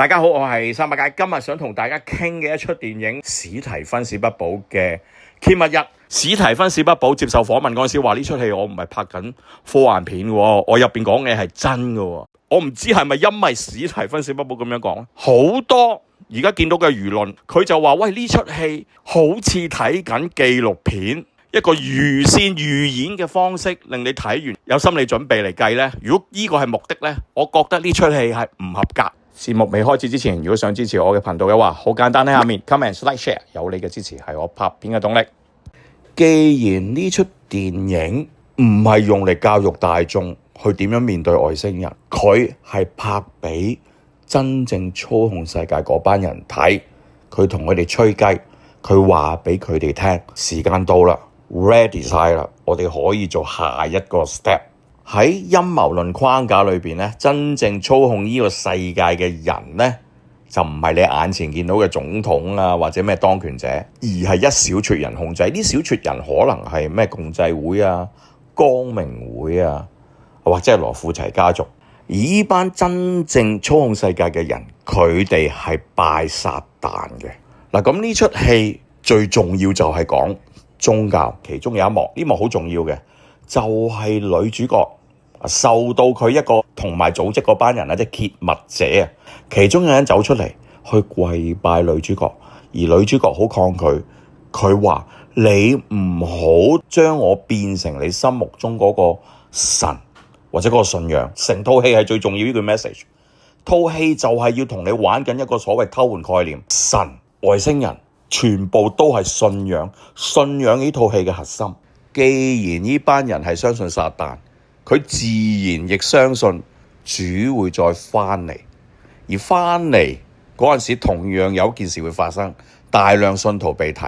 大家好，我係三百佳，今日想同大家傾嘅一出電影《史提芬史匹堡》嘅揭幕日。史提芬史匹堡接受訪問嗰陣時話呢出戲我唔係拍緊科幻片嘅，我入邊講嘅係真嘅。我唔知係咪因為史提芬史匹堡咁樣講，好多而家見到嘅輿論，佢就話喂，呢出戲好似睇緊紀錄片，一個預先預演嘅方式，令你睇完有心理準備嚟計呢。如果呢個係目的呢，我覺得呢出戲係唔合格。節目未開始之前，如果想支持我嘅頻道嘅話，好簡單，喺下面 comment like share， 有你嘅支持係我拍片嘅動力。既然呢出電影唔係用嚟教育大眾去點樣面對外星人，佢係拍俾真正操控世界嗰班人睇，佢同佢哋吹雞，佢話俾佢哋聽，時間到啦 ，ready 晒啦，我哋可以做下一個 step。喺陰謀論框架裏邊咧，真正操控呢個世界嘅人咧，就唔係你眼前見到嘅總統啊，或者咩當權者，而係一小撮人控制。呢小撮人可能係咩共濟會啊、光明會啊，或者係羅富齊家族。而呢班真正操控世界嘅人，佢哋係拜撒旦嘅。嗱，咁呢出戲最重要就係講宗教，其中有一幕，呢幕好重要嘅，就係女主角受到佢一個同埋組織嗰班人即係揭密者啊，其中有人走出嚟去跪拜女主角，而女主角好抗拒，佢話你唔好將我變成你心目中嗰個神或者嗰個信仰。成套戲係最重要呢句 message， 套戲就係要同你玩緊一個所謂偷換概念，神、外星人全部都係信仰，信仰呢套戲嘅核心。既然呢班人係相信撒旦，佢自然亦相信主會再翻嚟，而翻嚟嗰陣時同樣有件事會發生，大量信徒被提。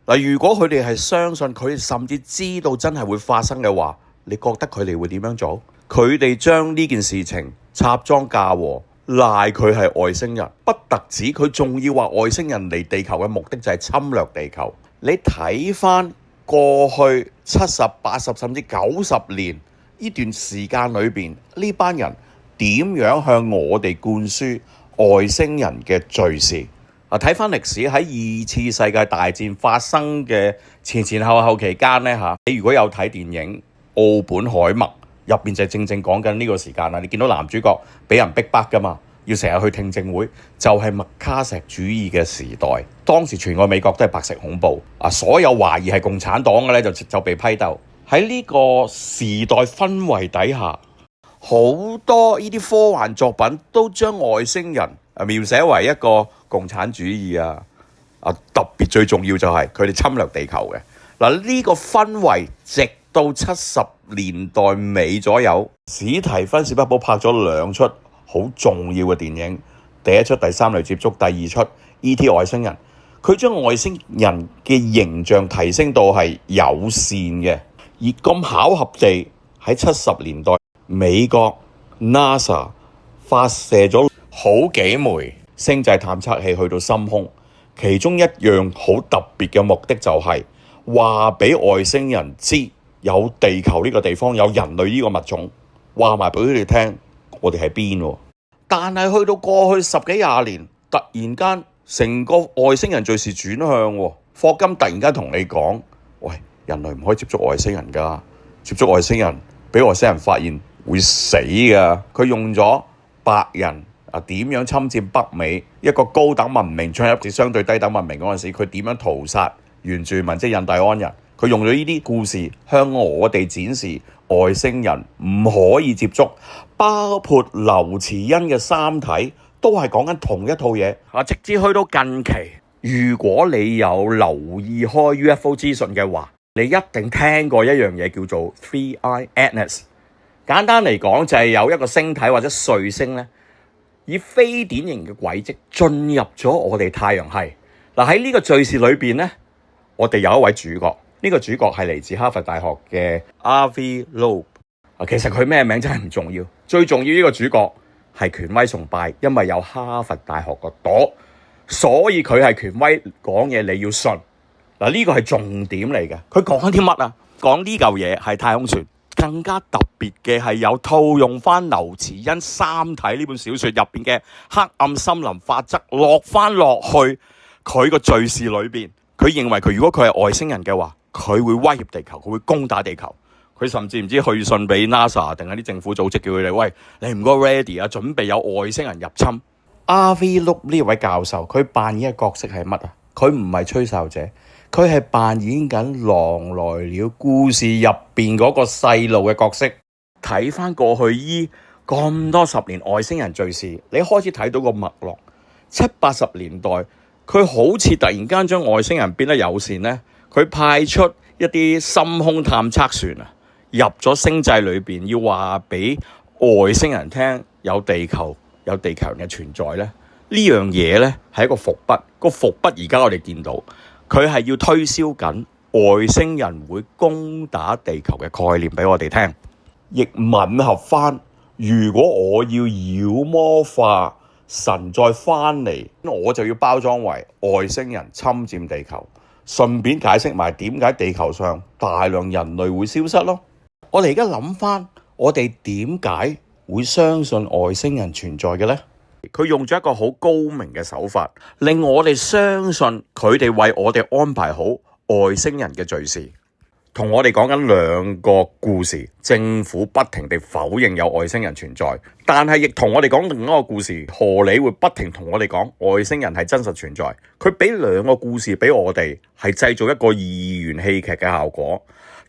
嗱，如果佢哋係相信，佢哋甚至知道真係會發生嘅話，你覺得佢哋會點樣做？佢哋將呢件事情插贓嫁禍，賴佢係外星人，不特止，佢仲要話外星人嚟地球嘅目的就係侵略地球。你睇翻過去70、80甚至90年呢段時間裏邊，呢班人點樣向我哋灌輸外星人嘅敘事？睇翻歷史，喺2次世界大戰發生嘅前後期間呢，你如果有睇電影《奧本海默》入邊，就正正講緊呢個時間啦。你見到男主角俾人逼迫噶嘛，要成日去聽證會，就係麥卡錫主義嘅時代。當時全個美國都係白色恐怖，所有懷疑係共產黨嘅咧就被批鬥。喺呢個時代氛圍底下，好多呢啲科幻作品都將外星人描寫為一個共產主義特別最重要就係佢哋侵略地球嘅。呢個氛圍直到70年代尾左右，史提芬史匹堡拍咗2出好重要嘅電影，第一出第三類接觸，第二出 E.T. 外星人。佢將外星人嘅形象提升到係友善嘅。而咁巧合地喺70年代，美國 NASA 發射咗好幾枚星際探測器去到深空，其中一樣好特別嘅目的就係話俾外星人知有地球呢個地方，有人類呢個物種，話埋俾佢哋聽我哋喺邊。但係去到過去10幾20年，突然間成個外星人敘事轉向，霍金突然間同你講，喂，人類唔可以接觸外星人㗎，接觸外星人俾外星人發現會死㗎。佢用咗白人點樣侵佔北美一個高等文明進入至相對低等文明嗰陣時，佢點樣屠殺原住民即係印第安人。佢用咗呢啲故事向我哋展示外星人唔可以接觸，包括劉慈欣嘅《三體》都係講緊同一套嘢。直至去到近期，如果你有留意開 UFO 資訊嘅話，你一定聽過一樣嘢叫做 Three-Eyed Atlas。簡單嚟講就係有一個星體或者彗星咧，以非典型嘅軌跡進入咗我哋太陽系。喺呢個敘事裏邊咧，我哋有一位主角，呢個主角係嚟自哈佛大學嘅 Avi Loeb。其實佢咩名真係唔重要，最重要呢個主角係權威崇拜，因為有哈佛大學個朵，所以佢係權威，講嘢你要信。呢個係重點嚟嘅。佢講啲乜啊？講呢嚿嘢係太空船，更加特別嘅係有套用翻劉慈欣《三體》呢本小說入邊嘅黑暗森林法則落翻落去佢個敘事裏邊。佢認為佢如果佢係外星人嘅話，佢會威脅地球，佢會攻打地球。佢甚至唔知去信俾 NASA 定係啲政府組織，叫佢哋喂，你唔該 ready 啊，準備有外星人入侵。Avi Loeb 呢位教授，佢扮演嘅角色係乜啊？佢唔係吹哨者，佢係扮演緊《狼來了》故事入邊嗰個細路嘅角色。睇翻過去依咁多十年外星人敘事，你開始睇到個脈絡。70-80年代，佢好似突然間將外星人變得友善呢，佢派出一啲深空探測船啊，入咗星際裏邊，要話俾外星人聽有地球人嘅存在咧。呢樣嘢咧係一個伏筆，個伏筆而家我哋見到，佢係要推銷緊外星人會攻打地球嘅概念俾我哋聽，亦吻合翻。如果我要妖魔化神再翻嚟，我就要包裝為外星人侵佔地球，順便解釋埋點解地球上大量人類會消失咯。我哋而家諗翻，我哋點解會相信外星人存在嘅呢？佢用咗一個好高明嘅手法，令我哋相信佢哋為我哋安排好外星人嘅敘事。同我哋講緊兩個故事，政府不停地否認有外星人存在，但係亦同我哋講另一個故事，荷里活不停同我哋講外星人係真實存在。佢俾兩個故事俾我哋，係製造一個二元戲劇嘅效果，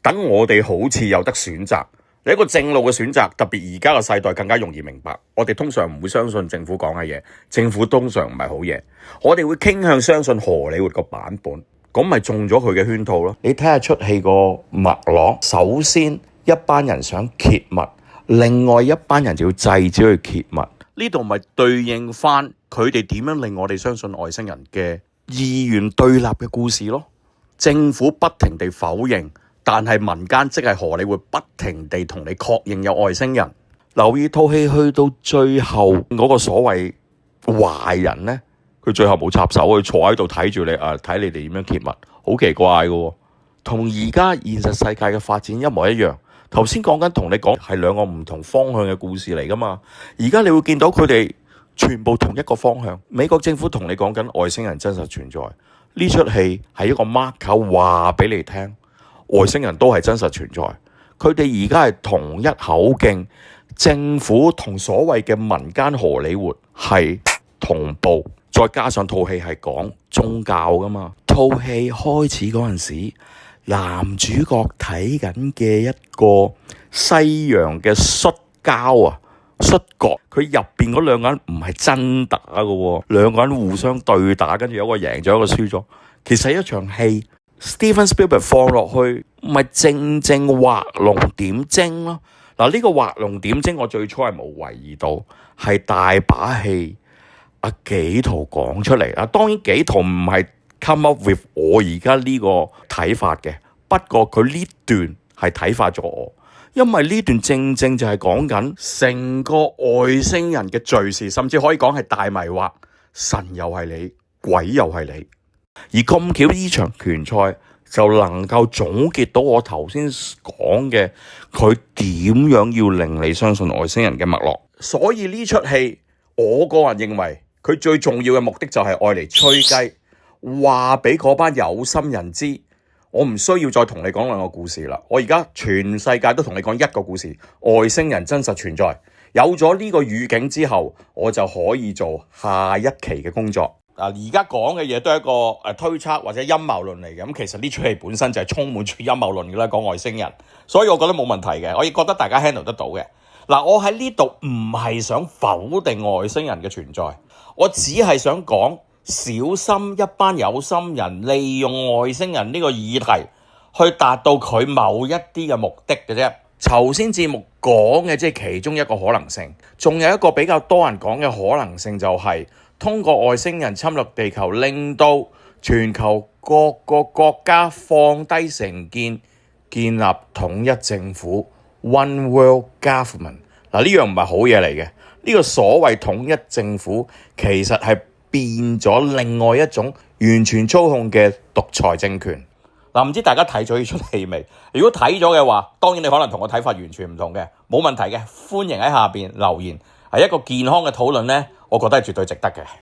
等我哋好似有得選擇。你一個正路嘅選擇，特別而家嘅世代更加容易明白。我哋通常唔會相信政府講嘅嘢，政府通常唔係好嘢，我哋會傾向相信荷里活個版本。咁咪中咗佢嘅圈套咯。你睇下出戲個脈絡，首先一班人想揭密，另外一班人就要制止去揭密。呢度咪對應翻佢哋點樣令我哋相信外星人嘅二元對立嘅故事咯。政府不停地否認，但係民間即係荷里活不停地同你確認有外星人。留意套戲去到最後嗰個所謂壞人呢，佢最後冇插手，佢坐喺度睇住你睇你哋點樣揭密，好奇怪嘅喎。同而家現實世界嘅發展一模一樣。頭先講緊同你講係兩個唔同方向嘅故事嚟噶嘛，而家你會見到佢哋全部同一個方向。美國政府同你講緊外星人真實存在，呢出戲係一個 marker 話俾你聽，外星人都係真實存在。佢哋而家係同一口徑，政府同所謂嘅民間荷里活係同步。再加上套戲係講宗教噶嘛，套戲開始嗰陣時，男主角睇緊嘅一個西洋嘅摔跤啊，摔角，佢入邊嗰兩個人唔係真打噶喎，兩個人互相對打，跟住有個贏咗，一個輸咗。其實一場戲 Steven Spielberg 放落去，咪正正畫龍點睛咯。嗱，呢個畫龍點睛，我最初係冇懷疑到，係大把戲。阿紀陶講出嚟啊，當然紀陶唔係 come up with 我而家呢個睇法嘅，不過佢呢段係睇法咗我，因為呢段正正就係講緊成個外星人嘅敘事，甚至可以講係大迷惑，神又係你，鬼又係你，而咁巧呢場拳賽就能夠總結到我頭先講嘅佢點樣要令你相信外星人嘅脈絡。所以呢出戲我個人認為佢最重要嘅目的就係愛嚟吹雞，話俾嗰班有心人知，我唔需要再同你講兩個故事啦。我而家全世界都同你講一個故事，外星人真實存在。有咗呢個語境之後，我就可以做下一期嘅工作。而家講嘅嘢都係一個推測或者陰謀論嚟嘅。咁其實呢出戲本身就係充滿住陰謀論嘅啦，講外星人，所以我覺得冇問題嘅，我亦覺得大家 handle 得到嘅。我喺呢度唔係想否定外星人嘅存在。我只係想講，小心一班有心人利用外星人呢個議題去達到佢某一啲嘅目的嘅啫。頭先節目講嘅即係其中一個可能性，仲有一個比較多人講嘅可能性，就係通過外星人侵略地球，令到全球各個國家放低成見，建立統一政府 One World Government。呢樣唔係好嘢嚟嘅。呢個所謂統一政府其實係變咗另外一種完全操控嘅獨裁政權。嗱，唔知大家睇咗呢出戲未？如果睇咗嘅話，當然你可能同我睇法完全唔同嘅，冇問題嘅，歡迎喺下邊留言，係一個健康嘅討論呢，我覺得係絕對值得嘅。